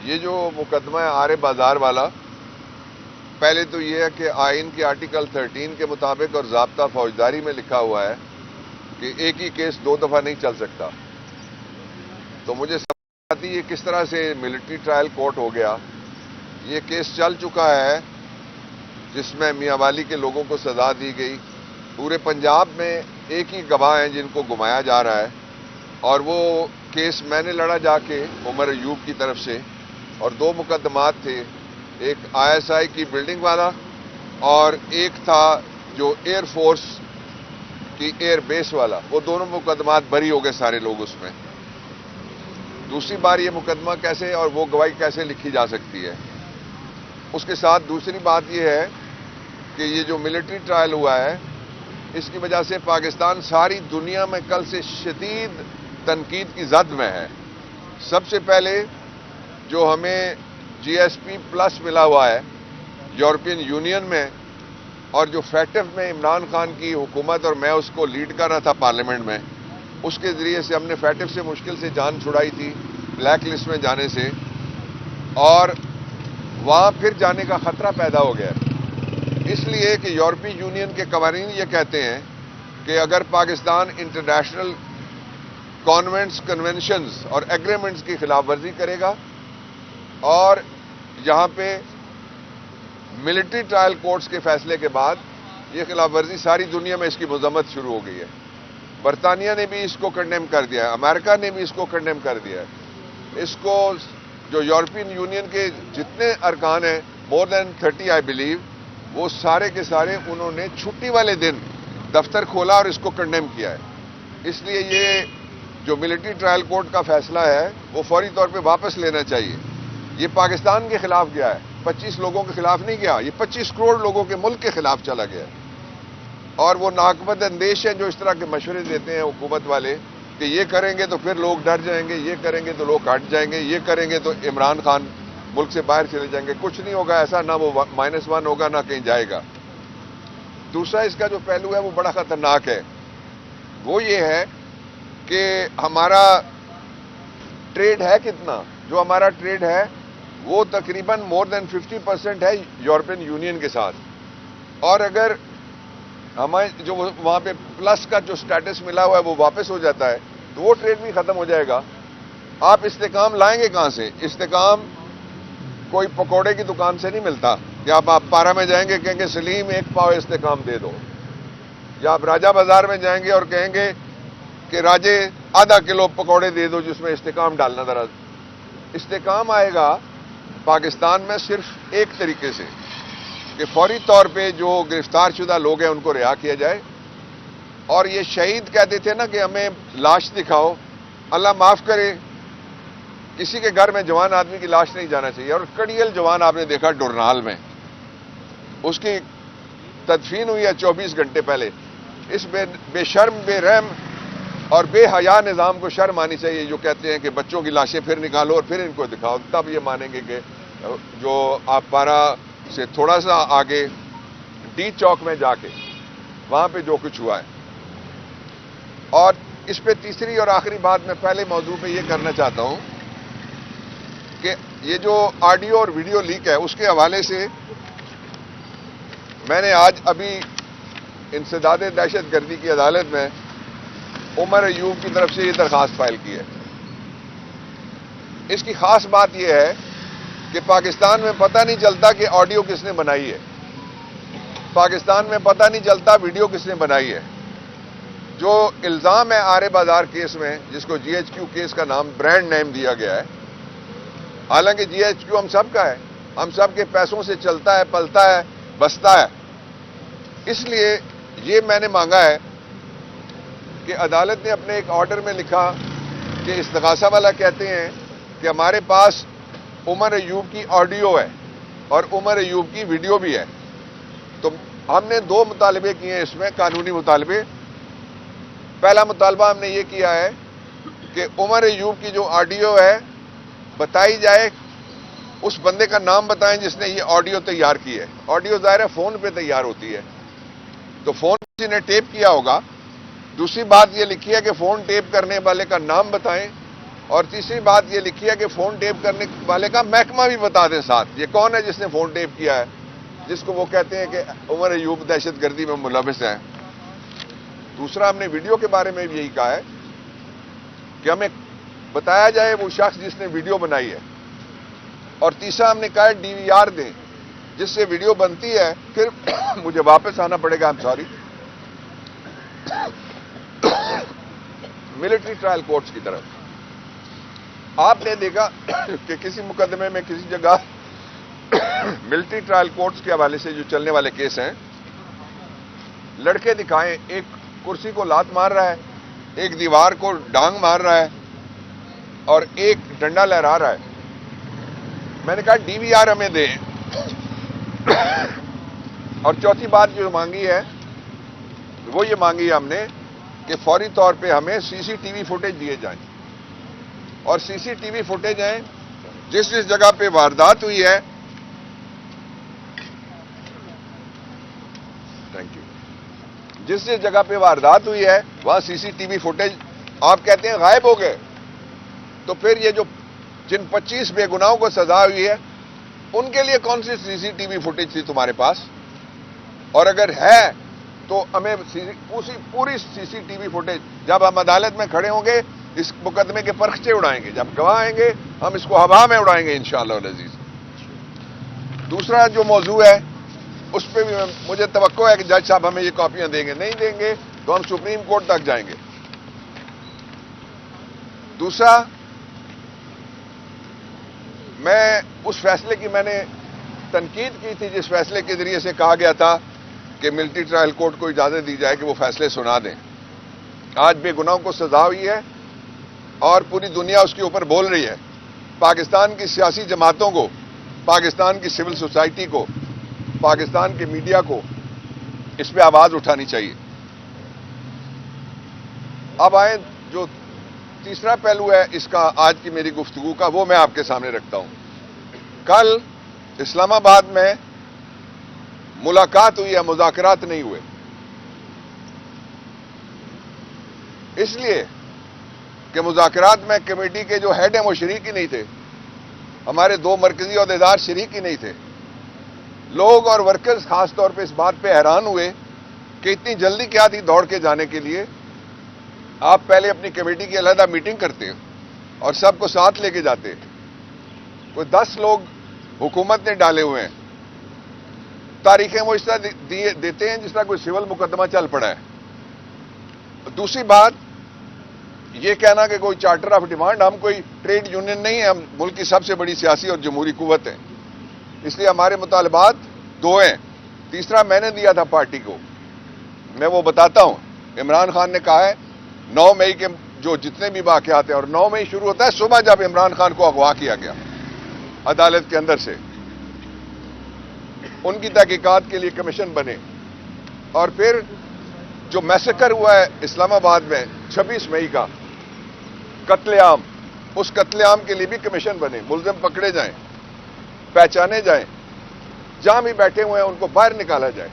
یہ جو مقدمہ ہے آرے بازار والا، پہلے تو یہ ہے کہ آئین کے آرٹیکل 13 کے مطابق اور ضابطہ فوجداری میں لکھا ہوا ہے کہ ایک ہی کیس 2 دفعہ نہیں چل سکتا. تو مجھے سمجھ آتی یہ کس طرح سے ملٹری ٹرائل کورٹ ہو گیا. یہ کیس چل چکا ہے جس میں میاں والی کے لوگوں کو سزا دی گئی. پورے پنجاب میں ایک ہی گواہ ہیں جن کو گھمایا جا رہا ہے، اور وہ کیس میں نے لڑا جا کے عمر ایوب کی طرف سے، اور 2 مقدمات تھے، ایک ISI کی بلڈنگ والا اور ایک تھا جو ایئر فورس کی ایئر بیس والا. وہ دونوں مقدمات بری ہو گئے سارے لوگ اس میں. دوسری بار یہ مقدمہ کیسے اور وہ گواہی کیسے لکھی جا سکتی ہے؟ اس کے ساتھ دوسری بات یہ ہے کہ یہ جو ملٹری ٹرائل ہوا ہے، اس کی وجہ سے پاکستان ساری دنیا میں کل سے شدید تنقید کی زد میں ہے. سب سے پہلے جو ہمیں GSP پلس ملا ہوا ہے یورپین یونین میں، اور جو فیٹف میں عمران خان کی حکومت اور میں اس کو لیڈ کر رہا تھا پارلیمنٹ میں، اس کے ذریعے سے ہم نے فیٹف سے مشکل سے جان چھڑائی تھی بلیک لسٹ میں جانے سے، اور وہاں پھر جانے کا خطرہ پیدا ہو گیا. اس لیے کہ یورپی یونین کے قوانین یہ کہتے ہیں کہ اگر پاکستان انٹرنیشنل کانوینٹس، کنونشنز اور ایگریمنٹس کی خلاف ورزی کرے گا، اور یہاں پہ ملٹری ٹرائل کورٹس کے فیصلے کے بعد یہ خلاف ورزی ساری دنیا میں اس کی مذمت شروع ہو گئی ہے. برطانیہ نے بھی اس کو کنڈیم کر دیا ہے، امریکہ نے بھی اس کو کنڈیم کر دیا ہے. اس کو جو یورپین یونین کے جتنے ارکان ہیں، مور دین 30 آئی بلیو، وہ سارے کے سارے انہوں نے چھٹی والے دن دفتر کھولا اور اس کو کنڈیم کیا ہے. اس لیے یہ جو ملٹری ٹرائل کورٹ کا فیصلہ ہے وہ فوری طور پہ واپس لینا چاہیے. یہ پاکستان کے خلاف گیا ہے، 25 لوگوں کے خلاف نہیں گیا، یہ 25 کروڑ لوگوں کے ملک کے خلاف چلا گیا ہے. اور وہ ناقابل اندیش ہیں جو اس طرح کے مشورے دیتے ہیں حکومت والے کہ یہ کریں گے تو پھر لوگ ڈر جائیں گے، یہ کریں گے تو لوگ ہٹ جائیں گے، یہ کریں گے تو عمران خان ملک سے باہر چلے جائیں گے. کچھ نہیں ہوگا ایسا، نہ وہ -1 ہوگا نہ کہیں جائے گا. دوسرا اس کا جو پہلو ہے وہ بڑا خطرناک ہے. وہ یہ ہے کہ ہمارا ٹریڈ ہے کتنا. جو ہمارا ٹریڈ ہے وہ تقریباً مور دین 50% ہے یورپین یونین کے ساتھ، اور اگر ہمیں جو وہاں پہ پلس کا جو سٹیٹس ملا ہوا ہے وہ واپس ہو جاتا ہے تو وہ ٹریڈ بھی ختم ہو جائے گا. آپ استحکام لائیں گے کہاں سے؟ استحکام کوئی پکوڑے کی دکان سے نہیں ملتا کہ آپ پارا میں جائیں گے کہیں گے سلیم 1 پاؤ استحکام دے دو، یا آپ راجہ بازار میں جائیں گے اور کہیں گے کہ راجے ½ کلو پکوڑے دے دو جس میں استحکام ڈالنا. ذرا استحکام آئے گا پاکستان میں صرف ایک طریقے سے کہ فوری طور پہ جو گرفتار شدہ لوگ ہیں ان کو رہا کیا جائے. اور یہ شہید کہتے تھے نا کہ ہمیں لاش دکھاؤ، اللہ معاف کرے کسی کے گھر میں جوان آدمی کی لاش نہیں جانا چاہیے. اور کڑیل جوان آپ نے دیکھا ڈورنال میں، اس کی تدفین ہوئی ہے 24 گھنٹے پہلے. اس بے شرم، بے رحم اور بے حیا نظام کو شرم آنی چاہیے جو کہتے ہیں کہ بچوں کی لاشیں پھر نکالو اور پھر ان کو دکھاؤ. تب یہ مانیں گے کہ جو آپ پارا سے تھوڑا سا آگے ڈی چوک میں جا کے وہاں پہ جو کچھ ہوا ہے. اور اس پہ تیسری اور آخری بات میں پہلے موضوع پہ یہ کرنا چاہتا ہوں کہ یہ جو آڈیو اور ویڈیو لیک ہے اس کے حوالے سے میں نے آج ابھی انسداد دہشت گردی کی عدالت میں عمر ایوب کی طرف سے یہ درخواست فائل کی ہے. اس کی خاص بات یہ ہے کہ پاکستان میں پتہ نہیں چلتا کہ آڈیو کس نے بنائی ہے، پاکستان میں پتہ نہیں چلتا ویڈیو کس نے بنائی ہے. جو الزام ہے آرے بازار کیس میں، جس کو GHQ کیس کا نام برانڈ نیم دیا گیا ہے، حالانکہ GHQ ہم سب کا ہے، ہم سب کے پیسوں سے چلتا ہے، پلتا ہے، بستا ہے. اس لیے یہ میں نے مانگا ہے کہ عدالت نے اپنے ایک آرڈر میں لکھا کہ استغاثہ والا کہتے ہیں کہ ہمارے پاس عمر ایوب کی آڈیو ہے اور عمر ایوب کی ویڈیو بھی ہے. تو ہم نے 2 مطالبے کیے ہیں اس میں، قانونی مطالبے. پہلا مطالبہ ہم نے یہ کیا ہے کہ عمر ایوب کی جو آڈیو ہے بتائی جائے، اس بندے کا نام بتائیں جس نے یہ آڈیو تیار کی ہے. آڈیو ظاہر ہے فون پہ تیار ہوتی ہے، تو فون کسی نے ٹیپ کیا ہوگا. دوسری بات یہ لکھی ہے کہ فون ٹیپ کرنے والے کا نام بتائیں اور تیسری بات یہ لکھی ہے کہ فون ٹیپ کرنے والے کا محکمہ بھی بتا دیں ساتھ، یہ کون ہے جس نے فون ٹیپ کیا ہے، جس کو وہ کہتے ہیں کہ عمر ایوب دہشت گردی میں ملوث ہیں۔ دوسرا ہم نے ویڈیو کے بارے میں بھی یہی کہا ہے کہ ہمیں بتایا جائے وہ شخص جس نے ویڈیو بنائی ہے، اور تیسرا ہم نے کہا ہے ڈی وی آر دیں جس سے ویڈیو بنتی ہے، پھر مجھے واپس آنا پڑے گا، I'm sorry، military trial courts کی طرف۔ آپ نے دیکھا کہ کسی مقدمے میں کسی جگہ ملٹری ٹرائل کورٹس کے حوالے سے جو چلنے والے کیس ہیں، لڑکے دکھائیں، ایک کرسی کو لات مار رہا ہے، ایک دیوار کو ڈانگ مار رہا ہے، اور ایک ڈنڈا لہرا رہا ہے۔ میں نے کہا ڈی وی آر ہمیں دیں، اور چوتھی بات جو مانگی ہے وہ یہ مانگی ہے ہم نے کہ فوری طور پہ ہمیں سی سی ٹی وی فوٹیج دیے جائیں، اور سی سی ٹی وی فوٹیج ہیں جس جگہ پہ واردات ہوئی ہے، تھینک یو، جس جگہ پہ واردات ہوئی ہے وہاں سی سی ٹی وی فوٹیج آپ کہتے ہیں غائب ہو گئے، تو پھر یہ جو جن 25 بے گناہوں کو سزا ہوئی ہے ان کے لیے کون سی سی ٹی وی فوٹیج تھی تمہارے پاس؟ اور اگر ہے تو ہمیں پوری سی سی ٹی وی فوٹیج، جب ہم عدالت میں کھڑے ہوں گے اس مقدمے کے پرخچے اڑائیں گے، جب گواہ آئیں گے ہم اس کو ہوا میں اڑائیں گے انشاءاللہ العزیز۔ دوسرا جو موضوع ہے اس پہ بھی مجھے توقع ہے کہ جج صاحب ہمیں یہ کاپیاں دیں گے، نہیں دیں گے تو ہم سپریم کورٹ تک جائیں گے۔ دوسرا، میں اس فیصلے کی میں نے تنقید کی تھی جس فیصلے کے ذریعے سے کہا گیا تھا کہ ملٹری ٹرائل کورٹ کو اجازت دی جائے کہ وہ فیصلے سنا دیں۔ آج بے گناہوں کو سزا ہوئی ہے اور پوری دنیا اس کے اوپر بول رہی ہے۔ پاکستان کی سیاسی جماعتوں کو، پاکستان کی سول سوسائٹی کو، پاکستان کے میڈیا کو اس پہ آواز اٹھانی چاہیے۔ اب آئیں، جو تیسرا پہلو ہے اس کا آج کی میری گفتگو کا، وہ میں آپ کے سامنے رکھتا ہوں۔ کل اسلام آباد میں ملاقات ہوئی ہے، مذاکرات نہیں ہوئے، اس لیے کہ مذاکرات میں کمیٹی کے جو ہیڈ ہیں وہ شریک ہی نہیں تھے، ہمارے 2 مرکزی عہدیدار شریک ہی نہیں تھے۔ لوگ اور ورکرز خاص طور پہ اس بات پہ حیران ہوئے کہ اتنی جلدی کیا تھی دوڑ کے جانے کے لیے۔ آپ پہلے اپنی کمیٹی کی علیحدہ میٹنگ کرتے اور سب کو ساتھ لے کے جاتے۔ کوئی 10 لوگ حکومت نے ڈالے ہوئے ہیں، تاریخیں وہ اس طرح دیتے ہیں جس طرح کوئی سول مقدمہ چل پڑا ہے۔ دوسری بات یہ کہنا کہ کوئی چارٹر آف ڈیمانڈ، ہم کوئی ٹریڈ یونین نہیں ہیں، ہم ملک کی سب سے بڑی سیاسی اور جمہوری قوت ہیں، اس لیے ہمارے مطالبات 2 ہیں۔ تیسرا میں نے دیا تھا پارٹی کو، میں وہ بتاتا ہوں۔ عمران خان نے کہا ہے 9 مئی کے جو جتنے بھی واقعات ہیں، اور 9 مئی شروع ہوتا ہے صبح جب عمران خان کو اغوا کیا گیا عدالت کے اندر سے، ان کی تحقیقات کے لیے کمیشن بنے، اور پھر جو میسیکر ہوا ہے اسلام آباد میں 26 مئی کا قتل عام، اس قتل عام کے لیے بھی کمیشن بنے، ملزم پکڑے جائیں، پہچانے جائیں، جہاں بھی بیٹھے ہوئے ہیں ان کو باہر نکالا جائے۔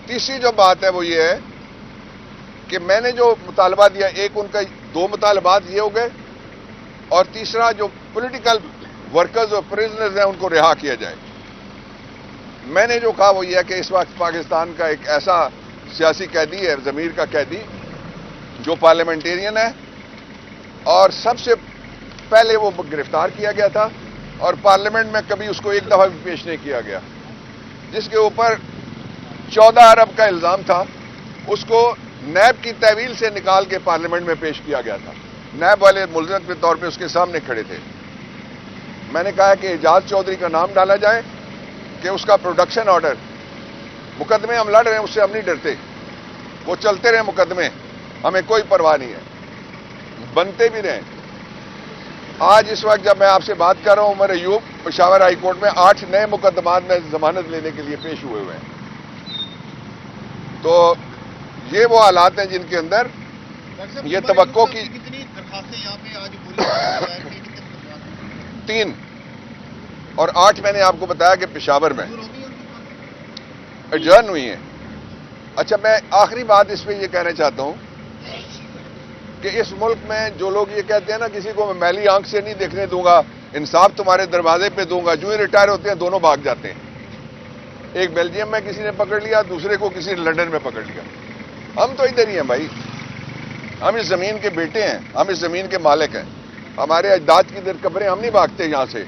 تیسری جو بات ہے وہ یہ ہے کہ میں نے جو مطالبہ دیا، ایک ان کا 2 مطالبات یہ ہو گئے، اور تیسرا جو پولیٹیکل ورکرز اور پریزنرز ہیں ان کو رہا کیا جائے۔ میں نے جو کہا وہ یہ ہے کہ اس وقت پاکستان کا ایک ایسا سیاسی قیدی ہے، ضمیر کا قیدی، جو پارلیمنٹیرین ہے، اور سب سے پہلے وہ گرفتار کیا گیا تھا اور پارلیمنٹ میں کبھی اس کو ایک دفعہ بھی پیش نہیں کیا گیا، جس کے اوپر 14 ارب کا الزام تھا، اس کو نیب کی تحویل سے نکال کے پارلیمنٹ میں پیش کیا گیا تھا۔ نیب والے ملزم کے طور پہ اس کے سامنے کھڑے تھے۔ میں نے کہا کہ اعجاز چودھری کا نام ڈالا جائے کہ اس کا پروڈکشن آرڈر، مقدمے ہم لڑ رہے ہیں اس سے ہم نہیں ڈرتے، وہ چلتے رہے مقدمے، ہمیں کوئی پرواہ نہیں ہے، بنتے بھی رہیں۔ آج اس وقت جب میں آپ سے بات کر رہا ہوں، عمر ایوب پشاور ہائی کورٹ میں 8 نئے مقدمات میں ضمانت لینے کے لیے پیش ہوئے ہیں۔ تو یہ وہ حالات ہیں جن کے اندر یہ توقع کی کتنی درخواستیں یہاں پہ آج بولی 3 اور 8 میں نے آپ کو بتایا کہ پشاور میں ایڈجرن ہوئی ہیں۔ اچھا، میں آخری بات اس پہ یہ کہنا چاہتا ہوں کہ اس ملک میں جو لوگ یہ کہتے ہیں نا کسی کو میں میلی آنکھ سے نہیں دیکھنے دوں گا, انصاف تمہارے دروازے پہ دوں گا, جو ہی ریٹائر ہوتے ہیں دونوں بھاگ جاتے ہیں. ایک بیلجیم میں کسی نے پکڑ لیا, دوسرے کو کسی نے لندن میں پکڑ لیا. ہم تو ادھر ہی ہیں بھائی, ہم اس زمین کے بیٹے ہیں, ہم اس زمین کے مالک ہیں. ہمارے اجداد کی در قبریں, ہم نہیں بھاگتے یہاں سے.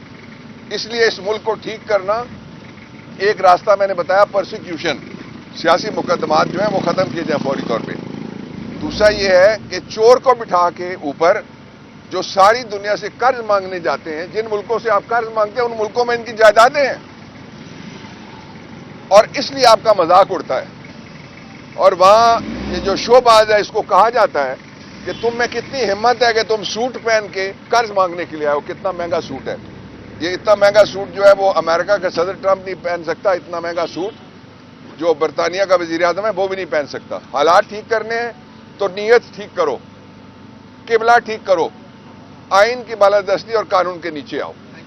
اس لیے اس ملک کو ٹھیک کرنا, ایک راستہ میں نے بتایا پرسیکیوشن, سیاسی مقدمات جو ہیں وہ ختم کیے جائیں فوری طور پہ. دوسرا یہ ہے کہ چور کو بٹھا کے اوپر جو ساری دنیا سے قرض مانگنے جاتے ہیں, جن ملکوں سے آپ قرض مانگتے ہیں ان ملکوں میں ان کی جائیدادیں ہیں, اور اس لیے آپ کا مذاق اڑتا ہے. اور وہاں یہ جو شو باز ہے, اس کو کہا جاتا ہے کہ تم میں کتنی ہمت ہے کہ تم سوٹ پہن کے قرض مانگنے کے لیے آئے ہو. کتنا مہنگا سوٹ ہے یہ, اتنا مہنگا سوٹ جو ہے وہ امریکہ کا صدر ٹرمپ نہیں پہن سکتا. اتنا مہنگا سوٹ جو برطانیہ کا وزیر اعظم ہے وہ بھی نہیں پہن سکتا. حالات ٹھیک کرنے ہیں تو نیت ٹھیک کرو, قبلہ ٹھیک کرو, آئین کی بالادستی اور قانون کے نیچے آؤ.